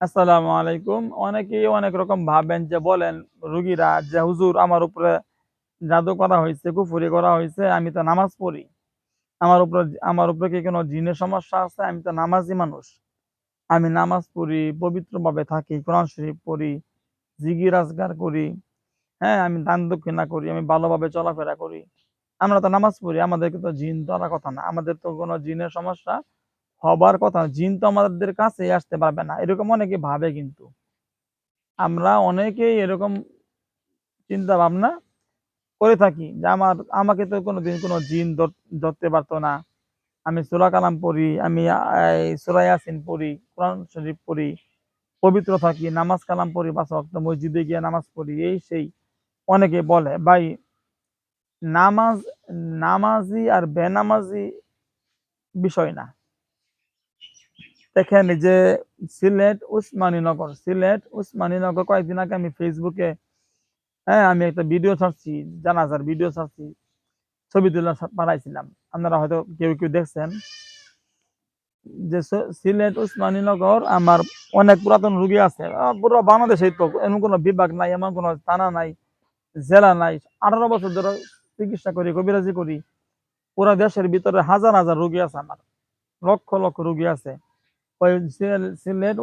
আসসালামু আলাইকুম। অনেকেই অনেক রকম ভাবেন যে বলেন রোগীরা যে, "হুজুর আমার উপরে জাদু করা হইছে, কুফুরি করা হইছে, আমি তো নামাজ পড়ি। আমার উপরে কি কোনো জিনের সমস্যা আছে? আমি তো নামাজি মানুষ। আমি নামাজ পড়ি, পবিত্রভাবে থাকি, কোরআন শরীফ পড়ি, জিকির আজকার করি, হ্যাঁ? আমি দান দক্ষিণা করি, আমি ভালোভাবে চলাফেরা করি। আমরা তো নামাজ পড়ি, আমাদেরকে তো জিন ধরার কথা না। আমাদের তো কোনো জিনের সমস্যা হবার কথা না। জিন তো আমাদের কাছেই আসতে পারবে না।" এরকম অনেকে ভাবে কিন্তু। আমরা অনেকেই এরকম চিন্তা ভাবনা করে থাকি যে আমাকে তো কোনোদিন কোনো জিন ধরতে পারত না। আমি সূরা কালাম পড়ি, আমি এই সূরা ইয়াসিন পড়ি, কোরআন শরীফ পড়ি, পবিত্র থাকি, নামাজ কালাম পড়ি ৫ ওয়াক্ত মসজিদে গিয়ে নামাজ পড়ি, এই সেই। অনেকে বলে ভাই নামাজ নামাজি আর বেনামাজি বিষয় না। দেখেন এই যে সিলেট উসমানীনগর কয়েকদিন আগে আমি ফেসবুকে, হ্যাঁ, আমি একটা ভিডিও ছাড়ছি, জানাজার ভিডিও ছাড়ছি। ছবি তুলে পাঠাইছিলাম। আপনারা হয়তো কেউ দেখছেন যে সিলেট উসমানীনগর আমার অনেক পুরাতন রোগী আছে। পুরো বাংলাদেশেই তো এমন কোনো বিভাগ নাই, এমন কোনো থানা নাই, জেলা নাই। ১৮ বছর ধরে চিকিৎসা করি, কবিরাজি করি। পুরা দেশের ভিতরে হাজার রোগী আছে আমার। লক্ষ রোগী আছে। ওই সিলেট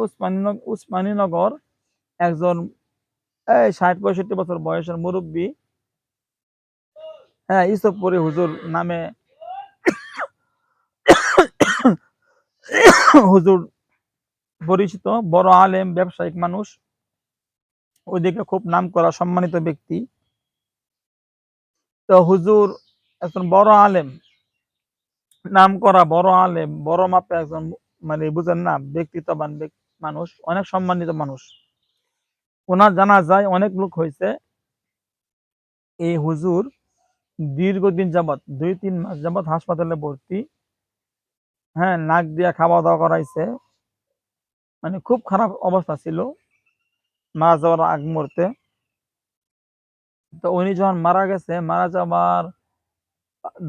উসমানীনগর একজন ৬০-৬৫ বছর বয়সের মুরুব্বি, হ্যাঁ, ইসুফপুরি হুজুর নামে হুজুর পরিচিত, বড় আলেম, ব্যবসায়িক মানুষ। ওইদিকে খুব নামকরা সম্মানিত ব্যক্তি। তো হুজুর একজন বড় আলেম, নামকরা বড় আলেম, বড় মাপে একজন, মানে বুঝেন না, ব্যক্তিত্ববান মানুষ, অনেক সম্মানিত মানুষ। উনার জানাজায় অনেক লোক হইছে। এই হুজুর দীর্ঘদিন যাবৎ ২-৩ মাস যাবৎ হাসপাতালে ভর্তি। হ্যাঁ, নাক দিয়া খাওয়া-দাওয়া করাইছে। মানে খুব খারাপ অবস্থা ছিল মারা যাওয়ার আগ মুহূর্তে। তো উনি যখন মারা গেছে, মারা যাবার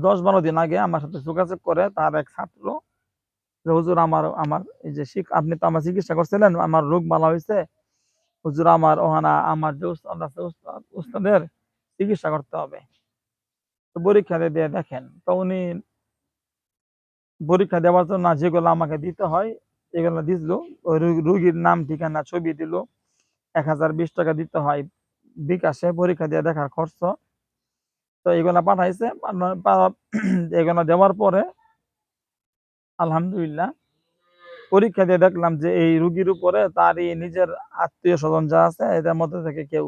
১০-১২ দিন আগে আমার সাথে যোগাযোগ করে তার এক ছাত্র যে, "হুজুর আমার আমার এই যে আপনি তো আমার চিকিৎসা করছিলেন, আমার রোগ ভালো হইছে। হুজুর আমার ওহানা আমার যে উস্তাদ আছে, উস্তাদের চিকিৎসা করতে হবে। তো পরীক্ষা দিয়ে দেখেন।" তো উনি পরীক্ষা দেওয়ার জন্য যেগুলো আমাকে দিতে হয়, এগুলো দিছিল। ওই রোগীর নাম, ঠিকানা, ছবি দিল। ৳১,০২০ দিতে হয় বিকাশে, পরীক্ষা দিয়ে দেখার খরচ। তো এগুলা পাঠাইছে। এগুলা দেওয়ার পরে আলহামদুলিল্লাহ পরীক্ষা দিয়ে দেখলাম যে এই রোগীর উপরে তারই নিজের আত্মীয়-স্বজন যা আছে এদের মধ্যে থেকে কেউ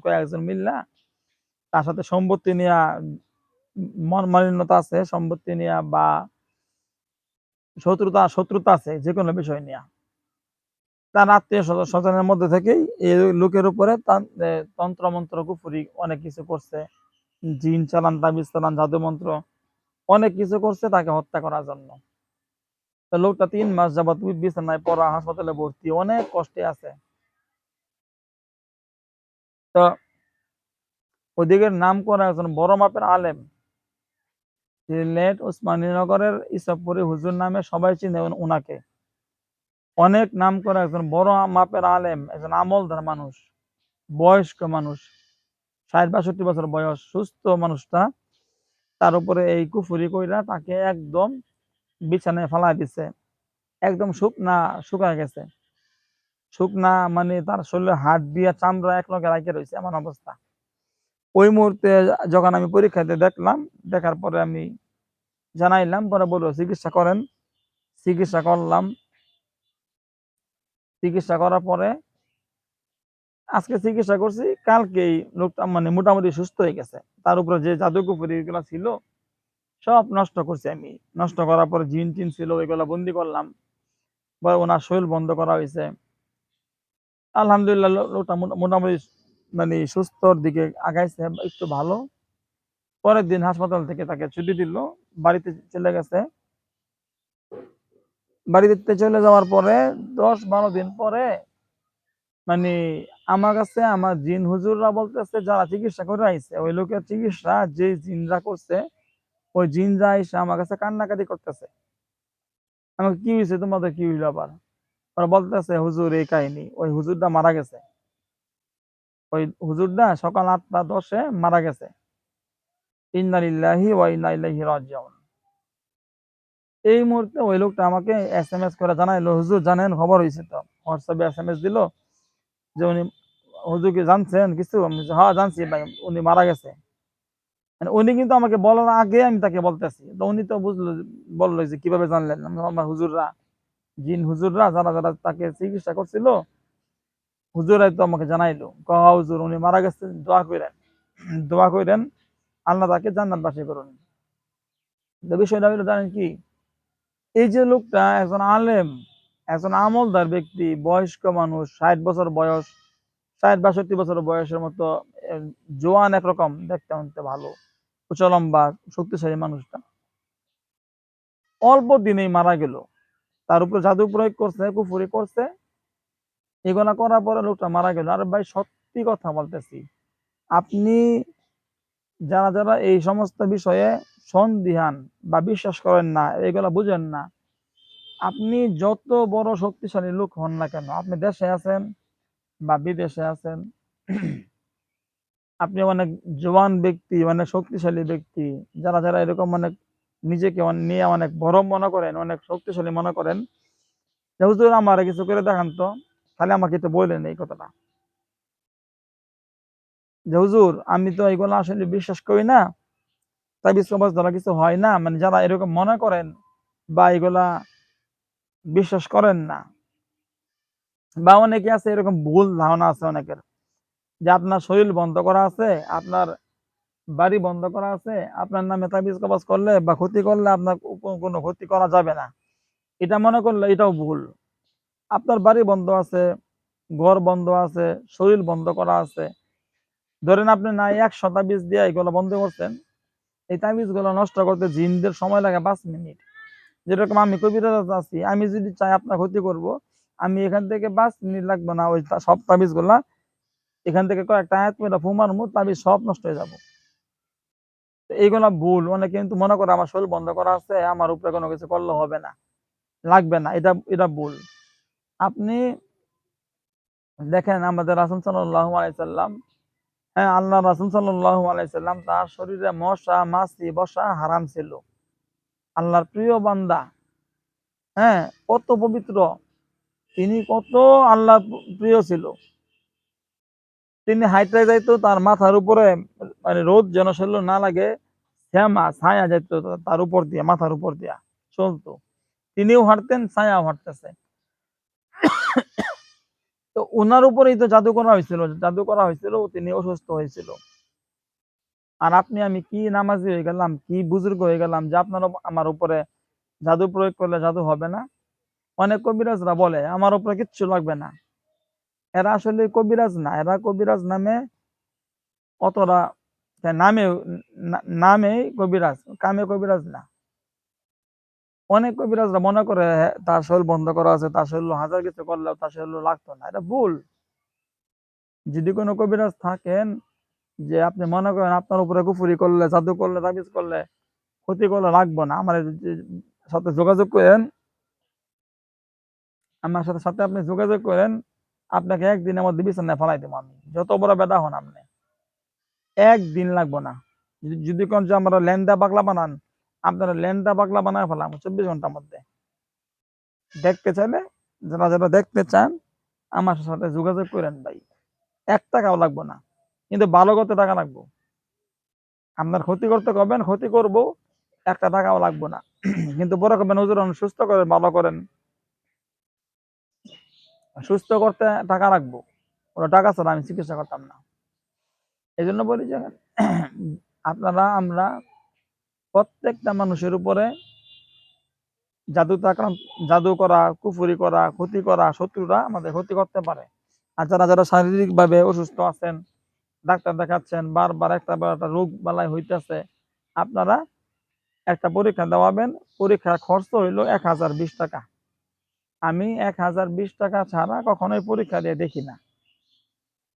কয়েকজন মিল্লা তার সাথে সম্পত্তি নিয়া মনোমালিন্যতা আছে, সম্পত্তি নিয়া বা শত্রুতা আছে যেকোনো বিষয় নিয়া। তার স্বজনের মধ্যে থেকেই এই লোকের উপরে তন্ত্র-মন্ত্র, কুফরি অনেক কিছু করছে। জিন চালান, তাবিজ চালান, জাদু-মন্ত্র অনেক কিছু করছে তাকে হত্যা করার জন্য। তো লোকটা ৩ মাস যাবৎ বিছানায় পড়া, হাসপাতালে ভর্তি, অনেক কষ্টে আছে। তো ওদিকের নামকরা একজন বড় মাপের আলেম, সিলেট ওসমানীনগরের ইসাবপুরী হুজুর নামে সবাই চিনে উনাকে। অনেক নামকরা একজন বড় মাপের আলেম, একজন আমলদার মানুষ, বয়স্ক মানুষ, ৬০-৬২ বছর বয়স, সুস্থ মানুষটা। তার উপরে এই কুফরি কইরা তাকে একদম বিছানায় ফালায় দিছে। একদম শুকায় গেছে। শুকনা মানে তার শরীরে হাড় দিয়া চামড়া একলগে রাইখা রইছে, এমন অবস্থা। ওই মুহূর্তে যখন আমি পরীক্ষা দিয়ে দেখলাম, দেখার পরে আমি জানাইলাম, পরে বলল চিকিৎসা করেন। চিকিৎসা করলাম। চিকিৎসা করার পরে আজকে চিকিৎসা করছি, কালকেই লোকটা মানে মোটামুটি সুস্থ হয়ে গেছে। তার উপরে যে জাদু-কুফরি এগুলা ছিল সব নষ্ট করছি আমি। নষ্ট করার পরে জিন-টিন ছিল এগুলা বন্দি করলাম। পরে উনার শরীর বন্ধ করা হইছে। আলহামদুলিল্লাহ লোকটা মোটামুটি মানে সুস্থর দিকে আগাইছে, একটু ভালো। পরের দিন হাসপাতাল থেকে তাকে ছুটি দিল। বাড়িতে চলে গেছে। বাড়িতে চলে যাওয়ার পরে ১০-১২ দিন পরে মানে আমার কাছে আমার জিন হুজুররা বলতেছে, যারা চিকিৎসা করে আইছে, ওই লোকের চিকিৎসা যে জিনরা করছে, ওই জিনরা এসে আমার কাছে কান্নাকাটি করতেছে। আমাকে, "কি হইছে? তোমাদের কি হইলো আবার?" ওরা বলতেছে হুজুর এই কাহিনী, ওই হুজুরটা মারা গেছে। ওই হুজুরটা সকাল ৮টা ১০-এ মারা গেছে। ইন্না লিল্লাহি ওয়া ইন্না ইলাইহি রাজিউন। এই মুহূর্তে ওই লোকটা আমাকে এসএমএস করে জানাইলো, হুজুর জানেন খবর হইছে তো। হোয়াটসঅ্যাপে এসএমএস দিল যে উনি, হুজুর কি জানছেন কিছু? আমি বলছি, হ্যাঁ জানছি ভাই, উনি মারা গেছে। মানে উনি কিন্তু আমাকে বলার আগে আমি তাকে বলতেছি। তো উনি তো বুঝলো, বললো যে কিভাবে জানলেন? আমি বললাম, আমার হুজুররা, জিন হুজুররা যারা যারা তাকে চিকিৎসা করছিল, হুজুরাই তো আমাকে জানাইলো। হ্যাঁ হুজুর উনি মারা গেছেন, দোয়া কইরেন। দোয়া কইরেন, আল্লাহ তাকে জান্নাতবাসী করুন। তো বিষয়টা হলো জানেন কি? এই যে লোকটা একজন আলেম, একজন আমলদার ব্যক্তি, বয়স্ক মানুষ, ৬০ বছর বয়স, ৬০-৬২ বছর বয়সের মতো, এ জোয়ান একরকম, দেখতে শুনতে ভালো, উঁচা লম্বা, শক্তিশালী মানুষটা অল্প দিনেই মারা গেল। তার উপরে জাদু প্রয়োগ করছে, কুফরি করছে, এগুলা করার পরে লোকটা মারা গেল। আর ভাই সত্যি কথা বলতেছি, আপনি যারা যারা এই সমস্ত বিষয়ে সন্দিহান বা বিশ্বাস করেন না, এগুলা বুঝেন না, আপনি যত বড় শক্তিশালী লোক হন না কেন, আপনি দেশে আছেন বা বিদেশে আছেন, আপনি অনেক জোয়ান ব্যক্তি, অনেক শক্তিশালী ব্যক্তি, যারা যারা এরকম অনেক নিজেকে নিয়ে অনেক বড় মনে করেন, অনেক শক্তিশালী মনে করেন, যে হুজুর আমার কিছু করে দেখান তো, খালি আমাকে তো বললেন এই কথাটা, যে হুজুর আমি তো এগুলো আসলে বিশ্বাস করি না, তাবিজ কবজ দ্বারা কিছু হয় না, মানে যারা এরকম মনে করেন বা এগুলা বিশ্বাস করেন না, বা অনেকে আছে এরকম ভুল ধারণা আছে অনেকের, যে আপনার শরীর বন্ধ করা আছে, আপনার বাড়ি বন্ধ করা আছে, আপনার নামে তাবিজ কবজ করলে বা ক্ষতি করলে আপনার কোনো ক্ষতি করা যাবে না, এটা মনে করলে এটাও ভুল। আপনার বাড়ি বন্ধ আছে, ঘর বন্ধ আছে, শরীর বন্ধ করা আছে, ধরেন আপনি না ১০০ তাবিজ দিয়ে এগুলো বন্ধ করছেন, এই তাবিজ গুলো নষ্ট করতে জিনদের সময় লাগে ৫ মিনিট। যেরকম আমি কবিরাজ আছি, আমি যদি চাই আপনার ক্ষতি করব, আমি এখান থেকে ৫ মিনিট লাগবে না, ওই সব তাবিজ গুলা এখান থেকে কয়েকটা আয়াত করে ফু মারমু, তাবিজ সব নষ্ট হয়ে যাবো। তো এইগুলা ভুল। অনেকে কিন্তু মনে করে আমার শরীর বন্ধ করা আছে, আমার উপরে কোনো কিছু করলে হবে না, লাগবে না, এটা এটা ভুল। আপনি দেখেন আমাদের রাসূল সাল্লাল্লাহু আলাইহি সাল্লাম, হ্যাঁ আল্লাহ রাসূল সাল্লাল্লাহু আলাইহি সাল্লাম, তার শরীরে মশা মাছি বসা হারাম ছিল। আল্লাহর প্রিয় বান্দা, হ্যাঁ, কত পবিত্র, তিনি কত আল্লাহ প্রিয় ছিল। তিনি হাইটে যাইতো, তার মাথার উপরে মানে রোদ যেন শরীরে না লাগে, শ্যামা ছায়া যাইতো তার উপর দিয়ে, মাথার উপর দিয়া চলতো। তিনিও হাঁটতেন, ছায়াও হাঁটতেছে। তো উনার উপরেই তো জাদু করা হয়েছিল, জাদু করা হয়েছিল, তিনি অসুস্থ হয়েছিল। আর আপনি আমি কি নামাজি হয়ে গেলাম, কি বুজুর্গ হয়ে গেলাম, যে আপনার আমার উপরে জাদু প্রয়োগ করলে জাদু হবে না? অনেক কবিরাজরা বলে আমার উপরে কিচ্ছু লাগবে না। এরা আসলে কবিরাজ না, এরা কবিরাজ নামে অতটা, নামে নামেই কবিরাজ, কামে কবিরাজ না। অনেক কবিরাজরা মনে করে তার শরীর বন্ধ করা আছে, তার শরীর হাজার কিছু করলেও তার শরীর লাগতো না, এটা ভুল। যদি কোনো কবিরাজ থাকেন, যে আপনি মনে করেন আপনার উপরে কুফরি করলে, জাদু করলে, তাবিজ করলে, ক্ষতি করলে লাগবে না, আমার সাথে যোগাযোগ করেন, আমার সাথে সাথে আপনি যোগাযোগ করেন, আপনাকে একদিনের মধ্যে বিছানায় ফেলাই দেবো আমি, যত বড় বেদা হন আপনি, একদিন লাগবে না। যদি কোন যে আমরা ল্যাংদা পাগলা বানান, আপনারা ল্যাংদা পাগলা বানায় ফেলাম ২৪ ঘন্টার মধ্যে। দেখতে চাইলে, যারা যারা দেখতে চান, আমার সাথে যোগাযোগ করেন ভাই, ১ টাকাও লাগবে না, কিন্তু ভালো করতে টাকা লাগবে। আপনার ক্ষতি করতে করবেন, ক্ষতি করব, ১ টাকাও লাগবে না। কিন্তু বড় করবেন হুজুর সুস্থ করেন, ভালো করেন, সুস্থ করতে টাকা রাখবো, ওরা টাকা ছাড়া আমি চিকিৎসা করতাম না। এই জন্য বলি যে আপনারা, আমরা প্রত্যেকটা মানুষের উপরে জাদু আক্রান্ত, জাদু করা, কুফরি করা, ক্ষতি করা, শত্রুরা আমাদের ক্ষতি করতে পারে। আর যারা যারা শারীরিক ভাবে অসুস্থ আছেন, ডাক্তার দেখাচ্ছেন, বারবার একটা একটা রোগ বালাই হইতেছে, আপনারা একটা পরীক্ষা দেওয়াবেন, পরীক্ষার খরচ হইল ১,০২০ টাকা। আমি ১,০২০ টাকা ছাড়া কখনোই পরীক্ষা দিয়ে দেখি না।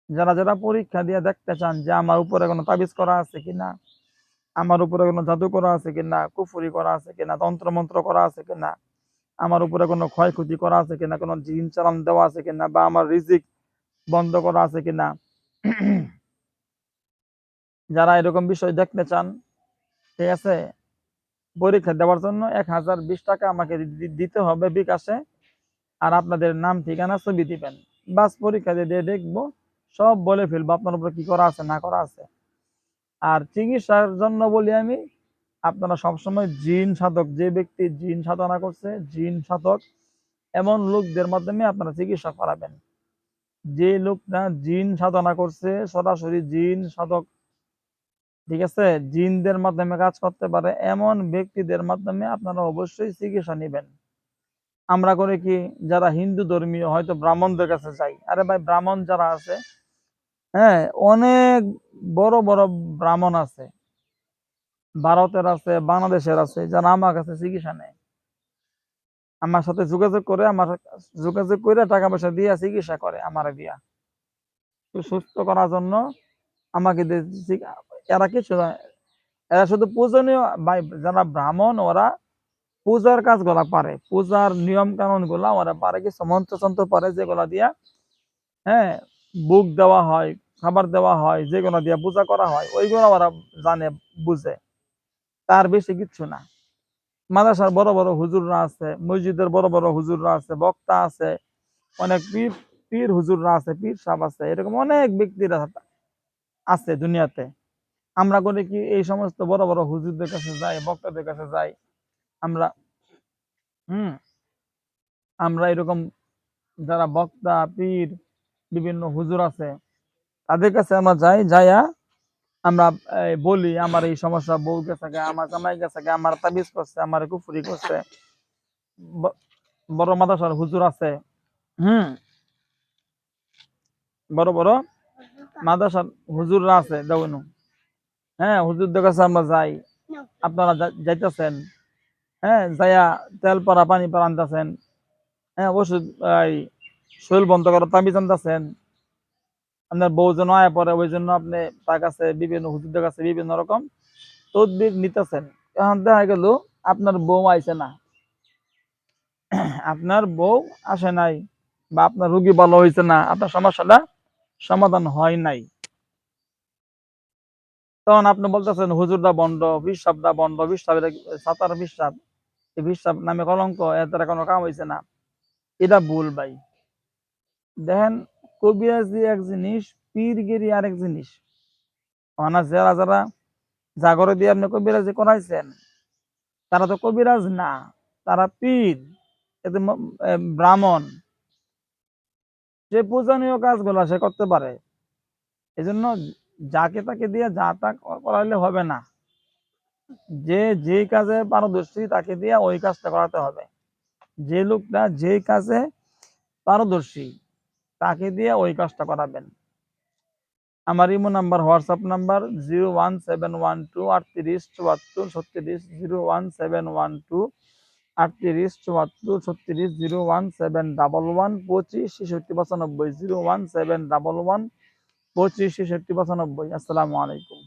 যারা যারা পরীক্ষা দিয়ে দেখতে চান যে আমার উপরে কোনো তাবিজ করা আছে কিনা, আমার উপরে কোনো জাদু করা আছে কিনা, কুফরি করা আছে কিনা, তন্ত্র মন্ত্র করা আছে কিনা, আমার উপরে কোনো ক্ষয়ক্ষতি করা আছে কিনা, কোনো জিন চালান দেওয়া আছে কিনা, বা আমার রিজিক বন্ধ করা আছে কিনা। যারা এরকম বিষয় দেখতে চান, ঠিক আছে, পরীক্ষা দেওয়ার জন্য 1020 টাকা আমাকে দিতে হবে বিকাশে। আর আপনাদের নাম, ঠিকানা, ছবি দিবেন। বাস পরীক্ষা দিয়ে দেখবো, সব বলে ফেলবো আপনার উপরে কি করা আছে না করা আছে। আর চিকিৎসার জন্য বলি আমি, আপনারা সবসময় জিন সাধক, যে ব্যক্তি জিন সাধনা করছে, জিন সাধক এমন লোকদের মাধ্যমে আপনারা চিকিৎসা করাবেন। যে লোকটা জিন সাধনা করছে, সরাসরি জিন সাধক, ঠিক আছে, জিনদের মাধ্যমে কাজ করতে পারে, এমন ব্যক্তিদের মাধ্যমে আপনারা অবশ্যই চিকিৎসা নেবেন। আমরা করে কি, যারা হিন্দু ধর্মীয়, হয়তো ব্রাহ্মণদের কাছে যাই। আরে ভাই, ব্রাহ্মণ যারা আছে, হ্যাঁ, অনেক বড় বড় ব্রাহ্মণ আছে, ভারতের আছে, বাংলাদেশের আছে, যারা আমার কাছে চিকিৎসা নেয়। আমার সাথে যোগাযোগ করে টাকা পয়সা দিয়ে চিকিৎসা করে, আমার দিয়া সুস্থ করার জন্য আমাকে এরা কিছু না, এরা শুধু পূজনীয় ভাই, যারা ব্রাহ্মণ ওরা পূজার কাজগুলা পারে, পূজার নিয়ম কানুন গুলা ওরা পারে, কিছু মন্ত্র তন্ত্র পারে, যেগুলা দিয়া, হ্যাঁ, বুক দেওয়া হয়, খাবার দেওয়া হয়, যেগুলো দিয়া পূজা করা হয়, ওইগুলো ওরা জানে, বুঝে। তার বেশি কিচ্ছু না। মাদ্রাসার বড় বড় হুজুররা আছে, মসজিদের বড় বড় হুজুররা আছে, বক্তা আছে, অনেক পীর পীর হুজুররা আছে, পীর সাহেব আছে, এরকম অনেক ব্যক্তিরা আছে দুনিয়াতে। আমরা করে কি, এই সমস্ত বড় বড় হুজুরদের কাছে যাই, বক্তাদের কাছে যাই আমরা। হুম আমরা এরকম যারা বক্তা, পীর, বিভিন্ন হুজুর আছে, তাদের কাছে আমরা যাইয়া আমরা বলি, আমার এই সমস্যা, বউ গেছে গে, আমার জামাই গেছে গে, আমার তাবিজ করছে, আমার কুফরি করছে। বড় মাদ্রাসার হুজুর আছে, হুম বড় বড় মাদ্রাসার হুজুররা আছে দেওয়ানো, হ্যাঁ, হুজুরদের কাছে আমরা যাই। আপনারা যাইতেছেন, হ্যাঁ, যাইয়া তেল পরা, পানি পরা আনতেছেন, হ্যাঁ, ওষুধ, এই শরীর বন্ধ করা তাবিজ আনতেছেন। আপনার বউ যেন আয়া পরে, ওই জন্য আপনি তার কাছে, বিভিন্ন হুজুরদের কাছে বিভিন্ন রকম তদবির নিতেছেন। এখন দেখা গেল আপনার বউ আইছে না, আপনার বউ আসে নাই, বা আপনার রোগী ভালো হয়েছে না, আপনার সমস্যাটা সমাধান হয় নাই। তখন আপনি বলতেছেন হুজুরদা বন্ড, বিশ্বাবদা বন্ড, বিশ্বাবের সাতার বিশ্বাব, এই বিশ্বাব নামে কলঙ্ক, এর দ্বারা কোনো কাম হয়েছে না। এটা ভুল ভাই। দেখেন, কবিরাজি এক জিনিস, পীরগিরি আরেক জিনিস। যারা যারা জাগরে দিয়ে আপনি কবিরাজি করাইছেন, তারা তো কবিরাজ না, তারা পীর, এতে ব্রাহ্মণ। যে পূজনীয় কাজগুলো সে করতে পারে, এজন্য যাকে তাকে দিয়ে যা তা করাইলে হবে না। যে যেই কাজে পারদর্শী তাকে দিয়ে ওই কাজটা করাতে হবে। যে লোকটা যে কাজে পারদর্শী তাকে দিয়ে ওই কাজটা করাবেন। আমার ইমো নাম্বার, হোয়াটসঅ্যাপ নাম্বার 01712 38 74 36, 01712 38 74 36, 01711 25 66 95, 01711 25 66 95। আসসালামু আলাইকুম।